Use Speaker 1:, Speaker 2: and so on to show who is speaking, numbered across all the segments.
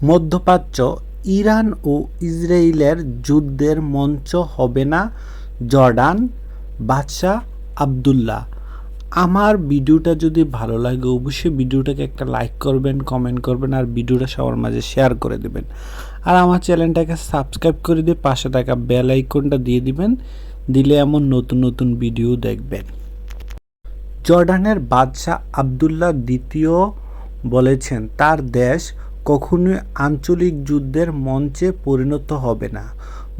Speaker 1: মধ্যপ্রাচ্য, ইরান ও ইসরায়েলের যুদ্ধের মঞ্চ হবে না জর্ডান, বাদশাহ আবদুল্লাহ। আমার ভিডিওটা যদি ভালো লাগে অবশ্যই ভিডিওটাকে একটা লাইক করবেন, কমেন্ট করবেন আর ভিডিওটা সবার মাঝে শেয়ার করে দেবেন। আর আমার চ্যানেলটাকে সাবস্ক্রাইব করে দিয়ে পাশে থাকা বেল আইকনটা দিয়ে দিবেন, দিলে এমন নতুন নতুন ভিডিও দেখবেন। জর্ডানের বাদশাহ আবদুল্লাহ দ্বিতীয় বলেছেন তার দেশ কখনোই আঞ্চলিক যুদ্ধের মঞ্চে পরিণত হবে না।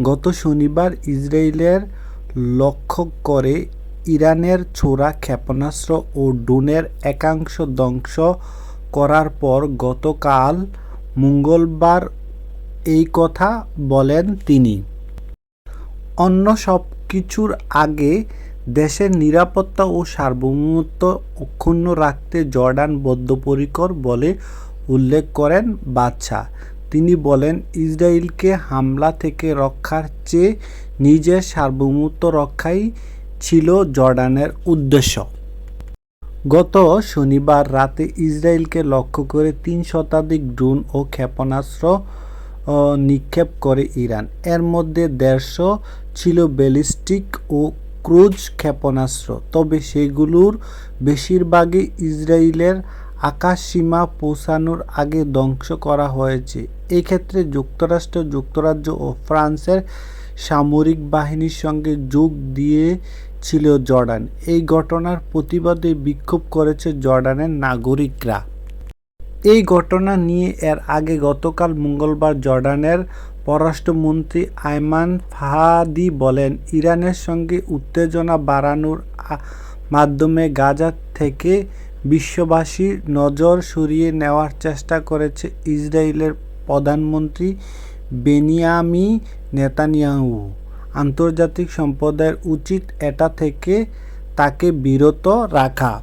Speaker 1: গত শনিবার ইসরায়েলের লক্ষ্য করে ইরানের ছোড়া ক্ষেপণাস্ত্র ও ড্রোনের একাংশ ধ্বংস করার পর গতকাল মঙ্গলবার এই কথা বলেন তিনি। অন্য সব কিছুর আগে দেশের নিরাপত্তা ও সার্বভৌমত্ব অক্ষুণ্ণ রাখতে জর্ডান বদ্ধপরিকর বলে উল্লেখ করেন বাদশাহ। তিনি বলেন, ইসরায়েলকে হামলা থেকে রক্ষার চেয়ে নিজের সার্বভৌমত্ব রক্ষাই ছিল জর্ডানের উদ্দেশ্য। গত শনিবার রাতে ইসরায়েলকে লক্ষ্য করে ৩ শতাধিক ড্রোন ও ক্ষেপণাস্ত্র নিক্ষেপ করে ইরান। এর মধ্যে ১৫০ ছিল ব্যালিস্টিক ও ক্রুজ ক্ষেপণাস্ত্র, তবে সেগুলোর বেশিরভাগই ইসরায়েলের আকাশসীমা পৌঁছানোর আগে ধ্বংস করা হয়েছে। এক্ষেত্রে যুক্তরাজ্য ও ফ্রান্সের সামরিক বাহিনীর সঙ্গে যোগ দিয়েছিল জর্ডান। এই ঘটনার প্রতিবাদে বিক্ষোভ করেছে জর্ডানের নাগরিকরা। এই ঘটনা নিয়ে এর আগে গতকাল মঙ্গলবার জর্ডানের পররাষ্ট্রমন্ত্রী আয়মান ফাহাদি বলেন, ইরানের সঙ্গে উত্তেজনা বাড়ানোর মাধ্যমে গাজা থেকে বিশ্ববাসীর নজর সরিয়ে নেওয়ার চেষ্টা করেছে ইসরায়েলের প্রধানমন্ত্রী বেনিয়ামিন নেতানিয়াহু। আন্তর্জাতিক সম্প্রদায়ের উচিত এটা থেকে তাকে বিরত রাখা।